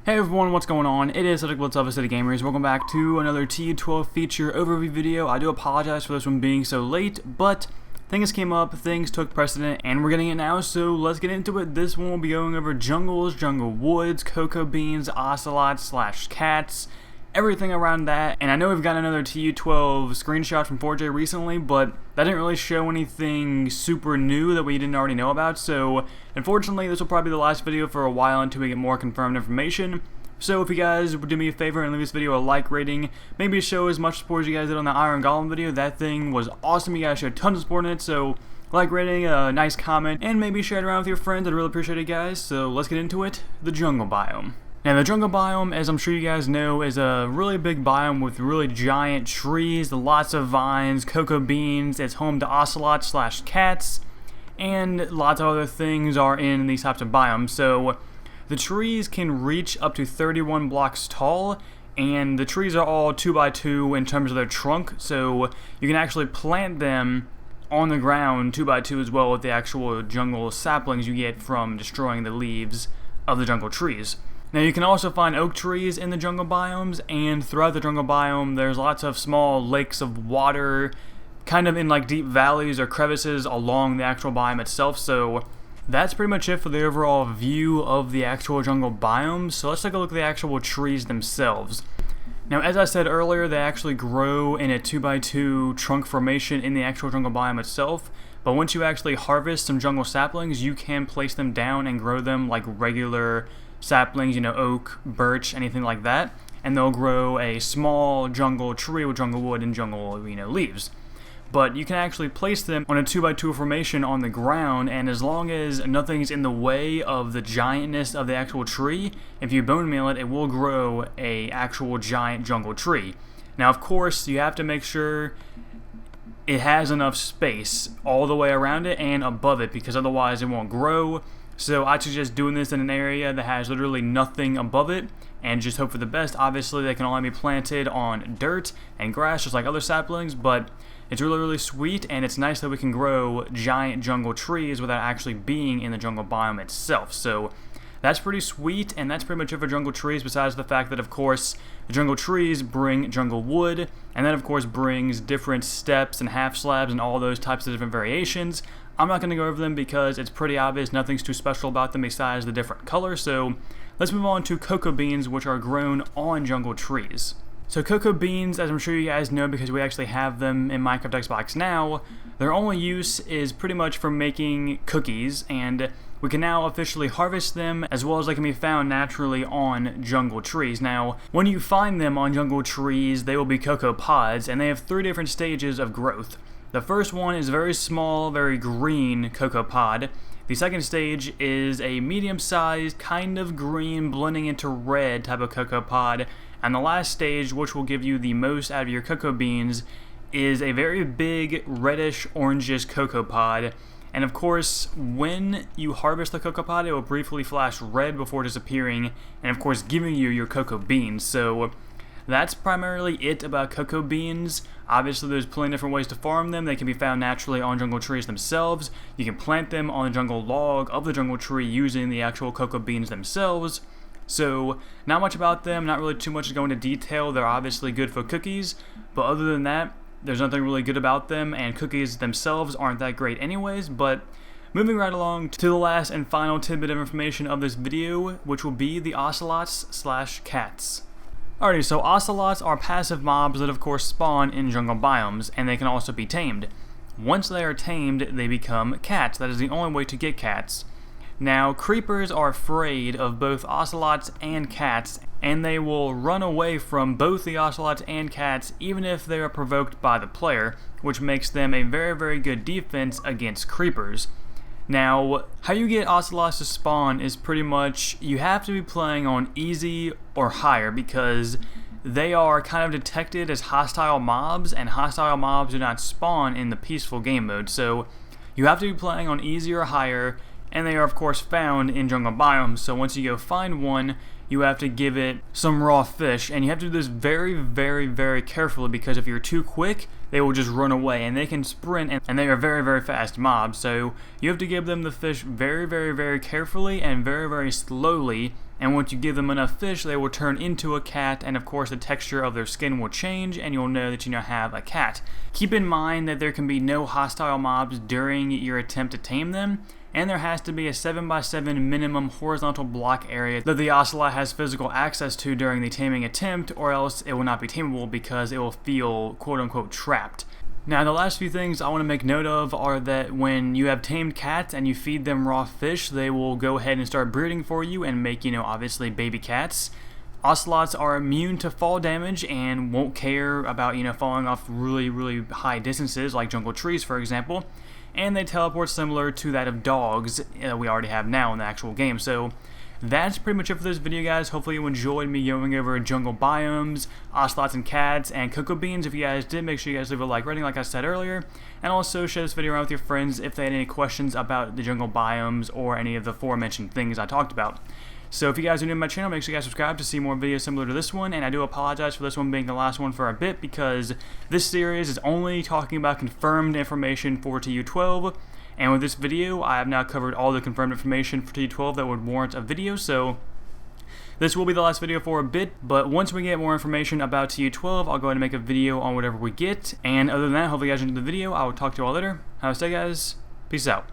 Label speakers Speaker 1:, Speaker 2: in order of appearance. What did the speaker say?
Speaker 1: Hey everyone, what's going on? It is BliTzz of City Gamers. Welcome back to another TU12 feature overview video. I do apologize for this one being so late, but things came up, things took precedent, and we're getting it now, so let's get into it. This one will be going over jungles, jungle woods, cocoa beans, ocelots / cats, everything around that. And I know we've got another TU12 screenshot from 4J recently, but that didn't really show anything super new that we didn't already know about, so unfortunately this will probably be the last video for a while until we get more confirmed information. So if you guys would do me a favor and leave this video a like rating, maybe show as much support as you guys did on the Iron Golem video. That thing was awesome, you guys showed tons of support in it, so like rating, a nice comment, and maybe share it around with your friends. I'd really appreciate it, guys. So let's get into it. The jungle biome. Now the jungle biome, as I'm sure you guys know, is a really big biome with really giant trees, lots of vines, cocoa beans. It's home to ocelots / cats, and lots of other things are in these types of biomes. So the trees can reach up to 31 blocks tall, and the trees are all 2x2 in terms of their trunk, so you can actually plant them on the ground 2x2 as well with the actual jungle saplings you get from destroying the leaves of the jungle trees. Now you can also find oak trees in the jungle biomes, and throughout the jungle biome there's lots of small lakes of water, kind of in like deep valleys or crevices along the actual biome itself. So that's pretty much it for the overall view of the actual jungle biome. So let's take a look at the actual trees themselves. Now, as I said earlier, they actually grow in a 2x2 trunk formation in the actual jungle biome itself, but once you actually harvest some jungle saplings, you can place them down and grow them like regular saplings, oak, birch, anything like that, and they'll grow a small jungle tree with jungle wood and jungle, leaves. But you can actually place them on a 2x2 formation on the ground, and as long as nothing's in the way of the giantness of the actual tree, if you bone meal it, it will grow a actual giant jungle tree. Now, of course, you have to make sure it has enough space all the way around it and above it, because otherwise it won't grow. So I suggest doing this in an area that has literally nothing above it, and just hope for the best. Obviously, they can only be planted on dirt and grass, just like other saplings, but it's really sweet, and it's nice that we can grow giant jungle trees without actually being in the jungle biome itself. So that's pretty sweet, and that's pretty much it for jungle trees, besides the fact that, of course, the jungle trees bring jungle wood, and that, of course, brings different steps and half slabs and all those types of different variations. I'm not going to go over them because it's pretty obvious, nothing's too special about them besides the different colors. So let's move on to cocoa beans, which are grown on jungle trees. So cocoa beans, as I'm sure you guys know because we actually have them in Minecraft Xbox now, their only use is pretty much for making cookies, and we can now officially harvest them, as well as they can be found naturally on jungle trees. Now, when you find them on jungle trees, they will be cocoa pods, and they have 3 different stages of growth. The first one is a very small, very green cocoa pod. The second stage is a medium-sized, kind of green, blending into red type of cocoa pod. And the last stage, which will give you the most out of your cocoa beans, is a very big, reddish, orangish cocoa pod. And of course, when you harvest the cocoa pod, it will briefly flash red before disappearing, and of course giving you your cocoa beans. So that's primarily it about cocoa beans. Obviously, there's plenty of different ways to farm them. They can be found naturally on jungle trees themselves. You can plant them on the jungle log of the jungle tree using the actual cocoa beans themselves. So, not much about them, not really too much to go into detail. They're obviously good for cookies, but other than that, there's nothing really good about them, and cookies themselves aren't that great anyways. But moving right along to the last and final tidbit of information of this video, which will be the ocelots / cats. Alrighty, so ocelots are passive mobs that of course spawn in jungle biomes, and they can also be tamed. Once they are tamed, they become cats. That is the only way to get cats. Now, creepers are afraid of both ocelots and cats, and they will run away from both the ocelots and cats even if they are provoked by the player, which makes them a very good defense against creepers. Now, how you get ocelots to spawn is pretty much, you have to be playing on easy or higher, because they are kind of detected as hostile mobs, and hostile mobs do not spawn in the peaceful game mode. So you have to be playing on easy or higher, and they are of course found in jungle biomes. So once you go find one, you have to give it some raw fish, and you have to do this very carefully, because if you're too quick, they will just run away, and they can sprint, and they are very fast mobs. So you have to give them the fish very carefully and very slowly, and once you give them enough fish, they will turn into a cat, and of course the texture of their skin will change, and you'll know that you now have a cat. Keep in mind that there can be no hostile mobs during your attempt to tame them, and there has to be a 7x7 minimum horizontal block area that the Ocelot has physical access to during the taming attempt, or else it will not be tameable because it will feel quote-unquote trapped. Now, the last few things I want to make note of are that when you have tamed cats and you feed them raw fish, they will go ahead and start breeding for you and make, obviously baby cats. Ocelots are immune to fall damage and won't care about, falling off really, really high distances, like jungle trees, for example. And they teleport similar to that of dogs that we already have now in the actual game. So that's pretty much it for this video, guys. Hopefully you enjoyed me going over jungle biomes, ocelots and cats, and cocoa beans. If you guys did, make sure you guys leave a like rating like I said earlier. And also share this video around with your friends if they had any questions about the jungle biomes or any of the aforementioned things I talked about. So if you guys are new to my channel, make sure you guys subscribe to see more videos similar to this one, and I do apologize for this one being the last one for a bit because this series is only talking about confirmed information for TU12, and with this video, I have now covered all the confirmed information for TU12 that would warrant a video, so this will be the last video for a bit, but once we get more information about TU12, I'll go ahead and make a video on whatever we get, and other than that, hopefully you guys enjoyed the video. I will talk to you all later. Have a good day, guys. Peace out.